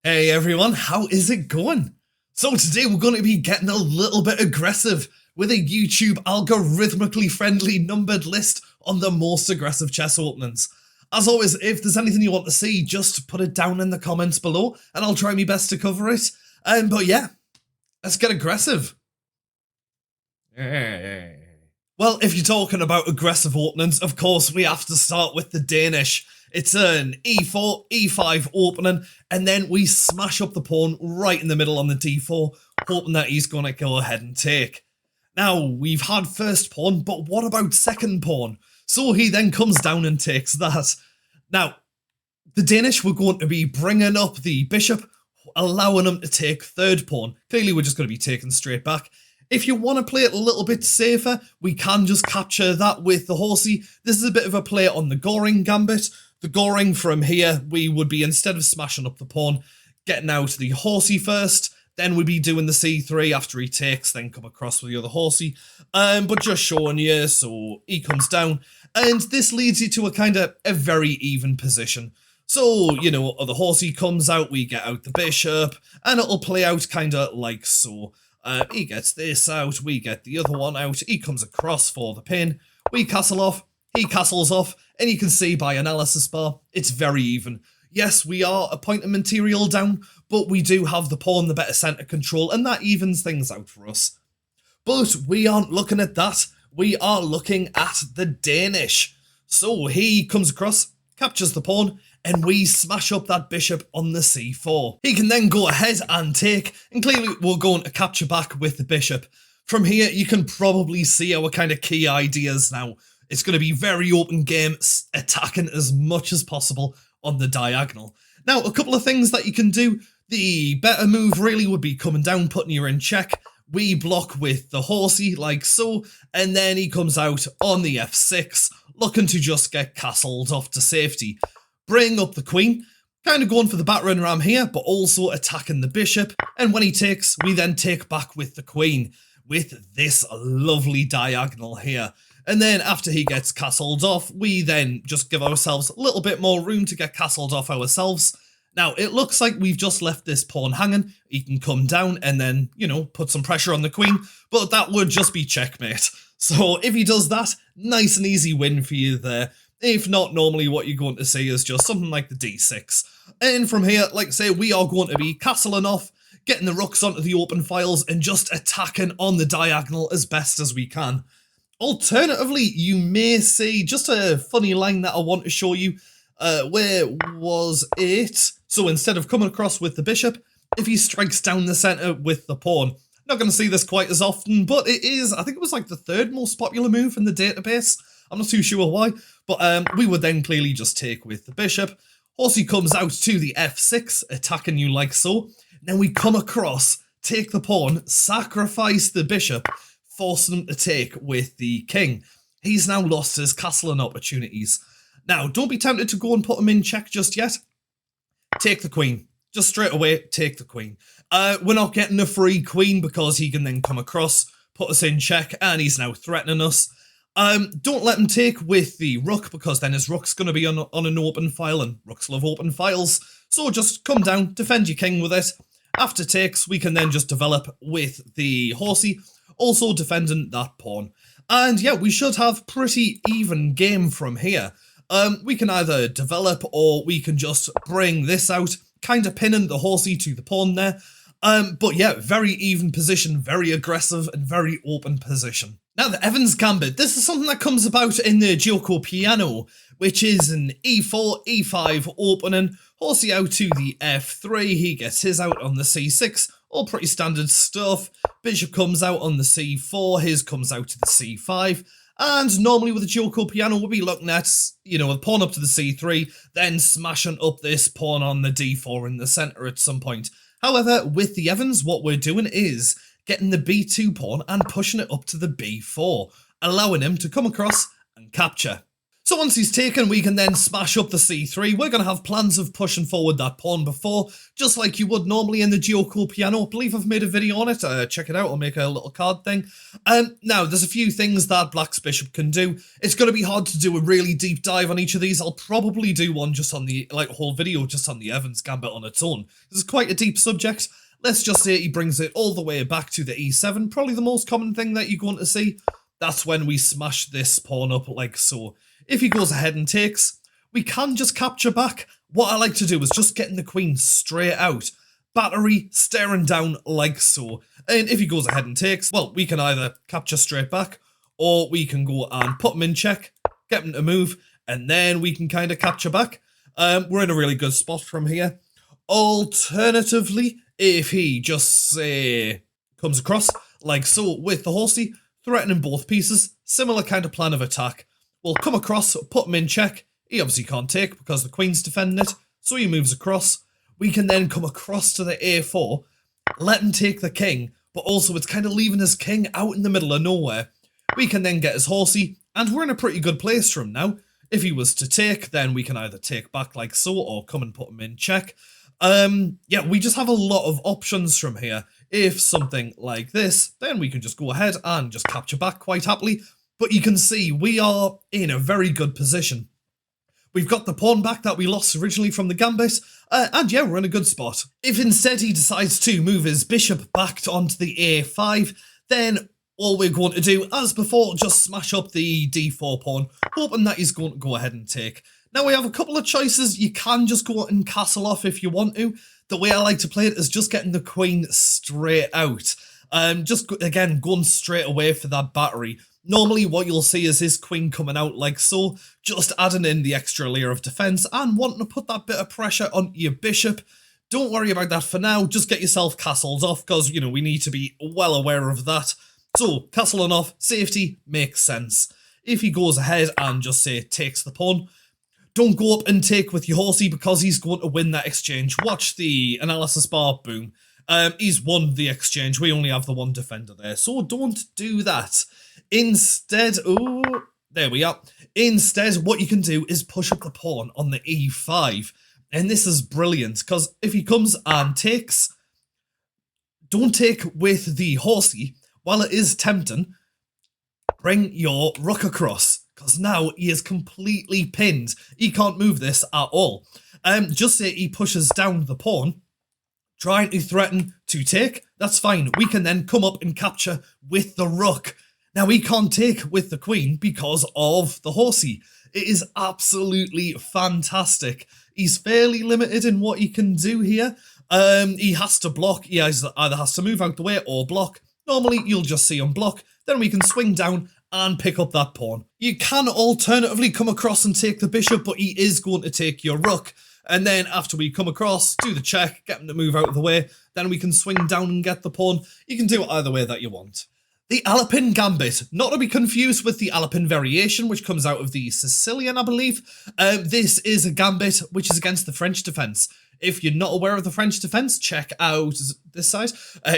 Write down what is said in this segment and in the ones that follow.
Hey everyone, how is it going? So today we're going to be getting a little bit aggressive with a YouTube algorithmically friendly numbered list on the most aggressive chess openings. As always, if there's anything you want to see, just put it down in the comments below and I'll try my best to cover it. But yeah, let's get aggressive. Well, if you're talking about aggressive openings, of course we have to start with the Danish. It's an e4, e5 opening, and then we smash up the pawn right in the middle on the d4, hoping that he's going to go ahead and take. Now, we've had first pawn, but what about second pawn? So he then comes down and takes that. Now, the Danish were going to be bringing up the bishop, allowing him to take third pawn. Clearly, we're just going to be taking straight back. If you want to play it a little bit safer, we can just capture that with the horsey. This is a bit of a play on the Cochrane Gambit. The goring from here, we would be, instead of smashing up the pawn, getting out the horsey first, then we'd be doing the c3 after he takes, then come across with the other horsey. But just showing you, so he comes down, and this leads you to a kind of a very even position. So, you know, the horsey comes out, we get out the bishop, and it'll play out kind of like so. He gets this out, we get the other one out, he comes across for the pin, we castle off, he castles off, and you can see by analysis bar, it's very even. Yes, we are a point of material down, but we do have the pawn the better centre control, and that evens things out for us. But we aren't looking at that, we are looking at the Danish. So he comes across, captures the pawn, and we smash up that bishop on the c4. He can then go ahead and take, and clearly we're going to capture back with the bishop. From here, you can probably see our kind of key ideas now. It's going to be very open game, attacking as much as possible on the diagonal. Now, a couple of things that you can do. The better move really would be coming down, putting you in check. We block with the horsey, like so, and then he comes out on the f6, looking to just get castled off to safety. Bring up the queen, kind of going for the battering ram here, but also attacking the bishop, and when he takes, we then take back with the queen, with this lovely diagonal here. And then after he gets castled off, we then just give ourselves a little bit more room to get castled off ourselves. Now, it looks like we've just left this pawn hanging. He can come down and then, you know, put some pressure on the queen, but that would just be checkmate. So if he does that, nice and easy win for you there. If not, normally what you're going to see is just something like the d6. And from here, like I say, we are going to be castling off, getting the rooks onto the open files, and just attacking on the diagonal as best as we can. Alternatively, you may see just a funny line that I want to show you. Where was it? So instead of coming across with the bishop, if he strikes down the centre with the pawn. Not going to see this quite as often, but it is, I think it was like the third most popular move in the database. I'm not too sure why, but we would then clearly just take with the bishop. Horsey comes out to the f6, attacking you like so. Then we come across, take the pawn, sacrifice the bishop, forcing him to take with the king. He's now lost his castling opportunities. Now, don't be tempted to go and put him in check just yet. Take the queen. Just straight away, take the queen. We're not getting a free queen because he can then come across, put us in check, and he's now threatening us. Don't let him take with the rook, because then his rook's going to be on an open file, and rooks love open files. So just come down, defend your king with it. After takes, we can then just develop with the horsey, also defending that pawn. And yeah, we should have pretty even game from here. We can either develop, or we can just bring this out, kind of pinning the horsey to the pawn there. But yeah, very even position, very aggressive, and very open position. Now, the Evans Gambit, this is something that comes about in the gioco piano, which is an e4, e5 opening, horsey out to the f3, he gets his out on the c6, all pretty standard stuff. Bishop comes out on the c4, his comes out to the c5, and normally with the gioco piano, we'll be looking at, you know, a pawn up to the c3, then smashing up this pawn on the d4 in the centre at some point. However, with the Evans, what we're doing is getting the b2 pawn and pushing it up to the b4, allowing him to come across and capture. So once he's taken, we can then smash up the c3. We're going to have plans of pushing forward that pawn before, just like you would normally in the gioco piano. I believe I've made a video on it. Check it out. I'll make a little card thing. Now, there's a few things that black's bishop can do. It's going to be hard to do a really deep dive on each of these. I'll probably do one just on the, like, a whole video just on the Evans Gambit on its own. This is quite a deep subject. Let's just say he brings it all the way back to the e7. Probably the most common thing that you're going to see. That's when we smash this pawn up like so. If he goes ahead and takes, we can just capture back. What I like to do is just getting the queen straight out. Battery staring down like so. And if he goes ahead and takes, well, we can either capture straight back, or we can go and put him in check, get him to move, and then we can kind of capture back. We're in a really good spot from here. Alternatively, if he just, say, comes across like so with the horsey, threatening both pieces, similar kind of plan of attack. We'll come across, put him in check. He obviously can't take because the queen's defending it, so he moves across. We can then come across to the a4, let him take the king, but also it's kind of leaving his king out in the middle of nowhere. We can then get his horsey, and we're in a pretty good place for him now. If he was to take, then we can either take back like so, or come and put him in check. Yeah, we just have a lot of options from here. If something like this, then we can just go ahead and just capture back quite happily. But you can see we are in a very good position. We've got the pawn back that we lost originally from the gambit, and yeah, we're in a good spot. If instead he decides to move his bishop back onto the a5, then all we're going to do, as before, just smash up the d4 pawn, hoping that he's going to go ahead and take. Now we have a couple of choices. You can just go and castle off if you want to. The way I like to play it is just getting the queen straight out. Just, again, going straight away for that battery. Normally what you'll see is his queen coming out like so, just adding in the extra layer of defense and wanting to put that bit of pressure on your bishop. Don't worry about that for now, just get yourself castled off because, you know, we need to be well aware of that. So, castling off, safety makes sense. If he goes ahead and just say takes the pawn, don't go up and take with your horsey because he's going to win that exchange. Watch the analysis bar, boom. He's won the exchange, we only have the one defender there, so don't do that. Instead, oh, there we are. Instead, what you can do is push up the pawn on the e5. And this is brilliant, because if he comes and takes, don't take with the horsey. While it is tempting, bring your rook across, because now he is completely pinned. He can't move this at all. Just say he pushes down the pawn, trying to threaten to take. That's fine. We can then come up and capture with the rook. Now, he can't take with the queen because of the horsey. It is absolutely fantastic. He's fairly limited in what he can do here. He has to block. He either has to move out the way or block. Normally, you'll just see him block. Then we can swing down and pick up that pawn. You can alternatively come across and take the bishop, but he is going to take your rook. And then after we come across, do the check, get him to move out of the way. Then we can swing down and get the pawn. You can do it either way that you want. The Alapin Gambit, not to be confused with the Alapin variation, which comes out of the Sicilian, I believe. This is a gambit which is against the French defense. If you're not aware of the French defense, check out this side.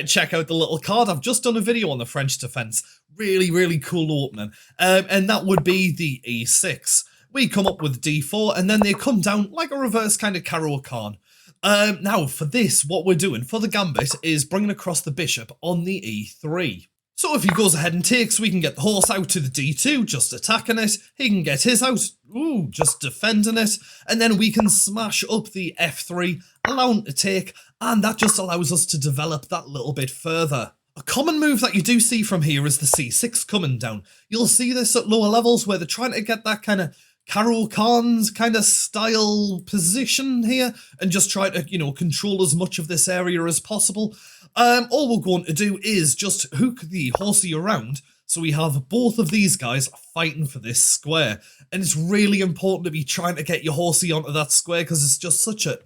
Check out the little card. I've just done a video on the French defense. Really, really cool opening. And that would be the e6. We come up with d4, and then they come down like a reverse kind of Caro-Kann. Now, for this, what we're doing for the gambit is bringing across the bishop on the e3. So if he goes ahead and takes, we can get the horse out to the d2, just attacking it. He can get his out, ooh, just defending it. And then we can smash up the f3, allow him to take, and that just allows us to develop that little bit further. A common move that you do see from here is the c6 coming down. You'll see this at lower levels where they're trying to get that kind of Caro-Kann's kind of style position here and just try to, you know, control as much of this area as possible. All we're going to do is just hook the horsey around so we have both of these guys fighting for this square. And it's really important to be trying to get your horsey onto that square because it's just such a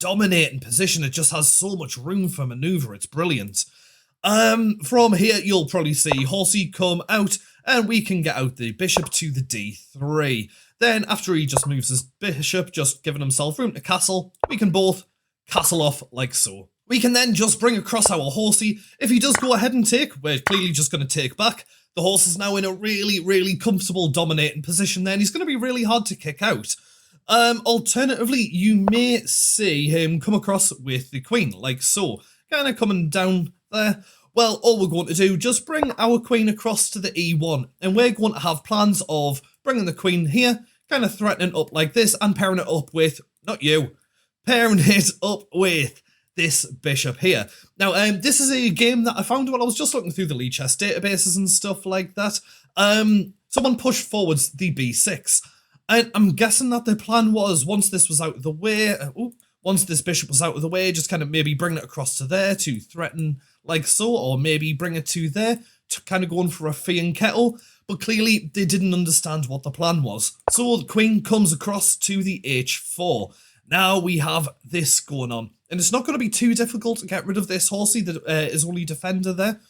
dominating position. It just has so much room for maneuver. It's brilliant. From here, you'll probably see horsey come out and we can get out the bishop to the d3. Then after he just moves his bishop, just giving himself room to castle, we can both castle off like so. We can then just bring across our horsey. If he does go ahead and take, we're clearly just going to take back. The horse is now in a really, really comfortable dominating position there, and he's going to be really hard to kick out. Alternatively, you may see him come across with the queen, like so. Kind of coming down there. Well, all we're going to do, just bring our queen across to the e1, and we're going to have plans of bringing the queen here, kind of threatening up like this, and pairing it up with, not you, pairing it up with this bishop here. Now, this is a game that I found when I was just looking through the Lee chess databases and stuff like that. Someone pushed forwards the b6. And I'm guessing that the plan was, once this was out of the way, once this bishop was out of the way, just kind of maybe bring it across to there to threaten like so, or maybe bring it to there to kind of going for a fee and kettle. But clearly they didn't understand what the plan was. So the queen comes across to the h4. Now we have this going on. And it's not going to be too difficult to get rid of this horsey that is only defender there.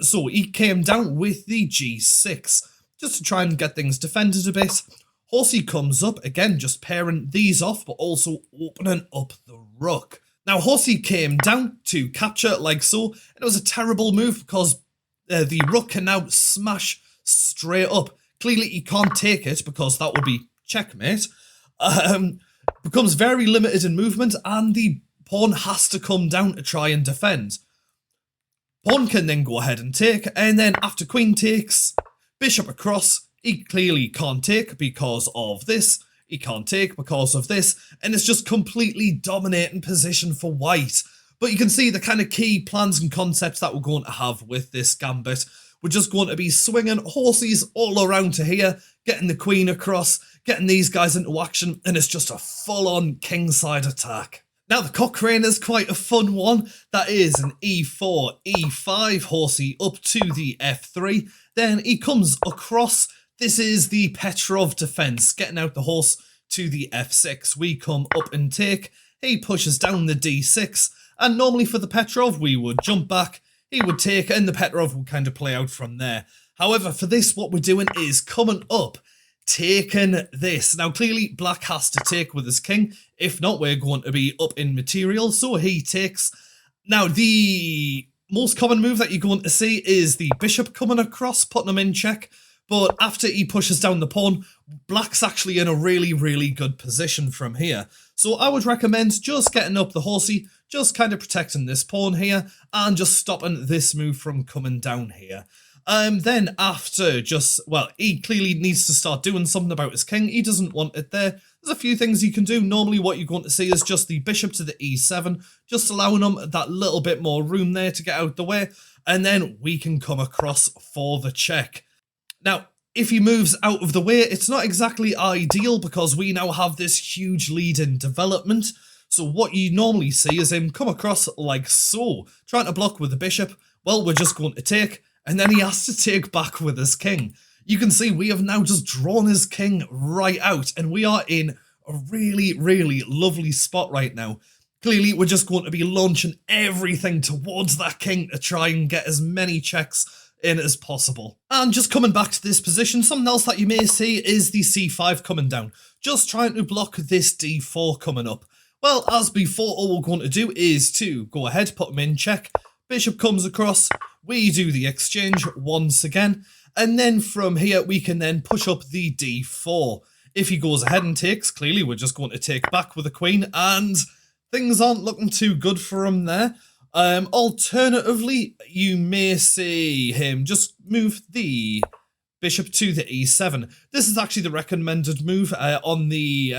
So he came down with the g6, just to try and get things defended a bit. Horsey comes up, again, just pairing these off, but also opening up the rook. Now, Horsey came down to capture like so, and it was a terrible move because the rook can now smash straight up. Clearly, he can't take it because that would be checkmate. Becomes very limited in movement, and the pawn has to come down to try and defend. Pawn can then go ahead and take, and then after queen takes, bishop across. He clearly can't take because of this. He can't take because of this. And it's just completely dominating position for white. But you can see the kind of key plans and concepts that we're going to have with this gambit. We're just going to be swinging horses all around to here, getting the queen across, getting these guys into action, and it's just a full-on kingside attack. Now, the Cochrane is quite a fun one. That is an e4, e5, horsey up to the f3. Then he comes across. This is the Petrov defense, getting out the horse to the f6. We come up and take. He pushes down the d6. And normally for the Petrov, we would jump back. He would take, and the Petrov would kind of play out from there. However, for this, what we're doing is coming up, taking this. Now, clearly, black has to take with his king. If not, we're going to be up in material. So he takes. Now, the most common move that you're going to see is the bishop coming across, putting him in check. But after he pushes down the pawn, black's actually in a really, really good position from here. So I would recommend just getting up the horsey, just kind of protecting this pawn here, and just stopping this move from coming down here. Then after he clearly needs to start doing something about his king. He doesn't want it there. There's a few things he can do. Normally what you're going to see is just the bishop to the e7, just allowing him that little bit more room there to get out the way. And then we can come across for the check. Now, if he moves out of the way, it's not exactly ideal because we now have this huge lead in development. So what you normally see is him come across like so, trying to block with the bishop. Well, we're just going to take, and then he has to take back with his king. You can see we have now just drawn his king right out, and we are in a really, really lovely spot right now. Clearly, we're just going to be launching everything towards that king to try and get as many checks in as possible. And just coming back to this position, something else that you may see is the c5 coming down, just trying to block this d4 coming up. Well, as before, all we're going to do is to go ahead, put him in check, bishop comes across, we do the exchange once again, and then from here we can then push up the d4. If he goes ahead and takes, clearly we're just going to take back with the queen, and things aren't looking too good for him there. Alternatively, you may see him just move the bishop to the e7. This is actually the recommended move on the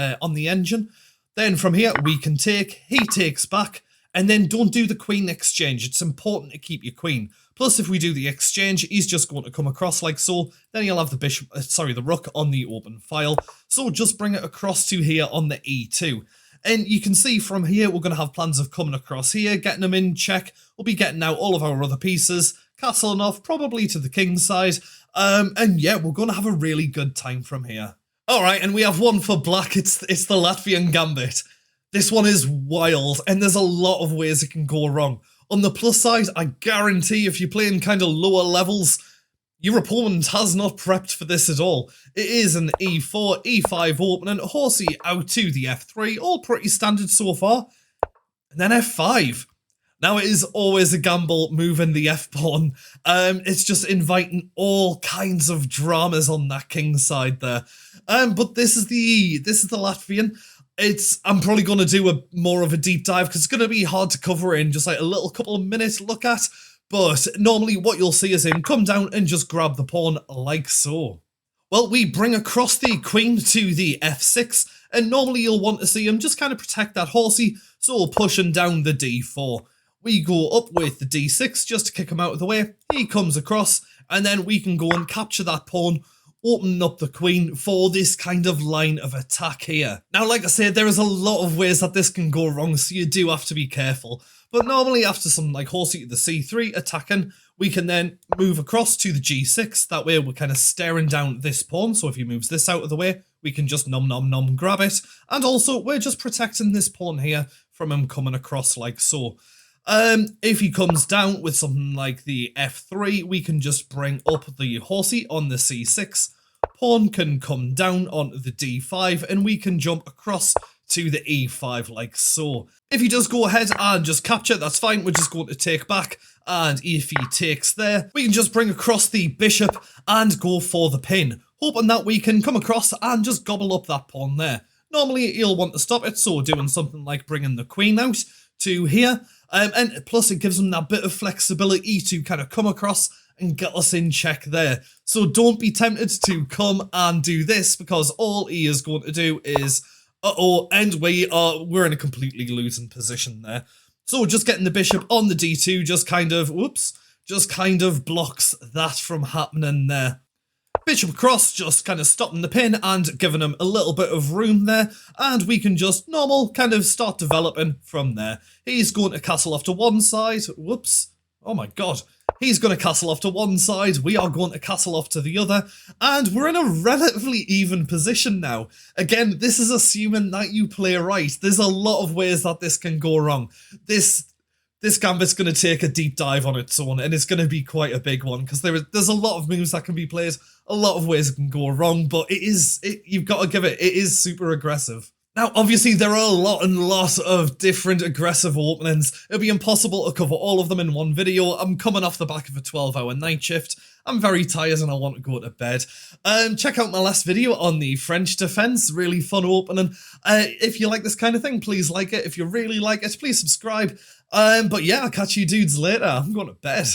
engine. Then from here, we can take, he takes back, and then don't do the queen exchange. It's important to keep your queen. Plus, if we do the exchange, he's just going to come across like so. Then he'll have the rook on the open file. So just bring it across to here on the e2. And you can see from here, we're going to have plans of coming across here, getting them in check. We'll be getting out all of our other pieces, castling off probably to the king's side. And yeah, we're going to have a really good time from here. All right, and we have one for black. It's the Latvian Gambit. This one is wild, and there's a lot of ways it can go wrong. On the plus side, I guarantee if you're playing kind of lower levels, your opponent has not prepped for this at all. It is an e4, e5 opening, horsey out to the f3, all pretty standard so far. And then f5. Now, it is always a gamble moving the f-pawn. It's just inviting all kinds of dramas on that king side there. But this is the Latvian. I'm probably going to do more of a deep dive because it's going to be hard to cover in just like a little couple of minutes look at. But normally what you'll see is him come down and just grab the pawn like so. Well, we bring across the queen to the f6, and normally you'll want to see him just kind of protect that horsey, so we'll push him down the d4. We go up with the d6 just to kick him out of the way. He comes across, and then we can go and capture that pawn, opening up the queen for this kind of line of attack here. Now, like I said, there is a lot of ways that this can go wrong, so you do have to be careful. But normally after something like horsey to the c3 attacking, we can then move across to the g6. That way we're kind of staring down this pawn, so if he moves this out of the way, we can just nom grab it. And also, we're just protecting this pawn here from him coming across like so. If he comes down with something like the f3, we can just bring up the horsey on the c6. Pawn can come down on the d5, and we can jump across to the e5 like so. If he does go ahead and just capture, that's fine. We're just going to take back, and if he takes there, we can just bring across the bishop and go for the pin, hoping that we can come across and just gobble up that pawn there. Normally he'll want to stop it, so doing something like bringing the queen out to here, and plus it gives him that bit of flexibility to kind of come across and get us in check there. So don't be tempted to come and do this, because all he is going to do is and we're in a completely losing position there. So just getting the bishop on the d2 just kind of blocks that from happening there. Bishop across, just kind of stopping the pin and giving him a little bit of room there, and we can just normal kind of start developing from there. He's going to castle off to one side. Whoops. Oh my god. He's going to castle off to one side, we are going to castle off to the other, and we're in a relatively even position now. Again, this is assuming that you play right. There's a lot of ways that this can go wrong. This gambit's going to take a deep dive on its own, and it's going to be quite a big one, because there's a lot of moves that can be played, a lot of ways it can go wrong, but you've got to give it is super aggressive. Now, obviously, there are a lot of different aggressive openings. It'll be impossible to cover all of them in one video. I'm coming off the back of a 12-hour night shift. I'm very tired and I want to go to bed. Check out my last video on the French defense. Really fun opening. If you like this kind of thing, please like it. If you really like it, please subscribe. But yeah, I'll catch you dudes later. I'm going to bed.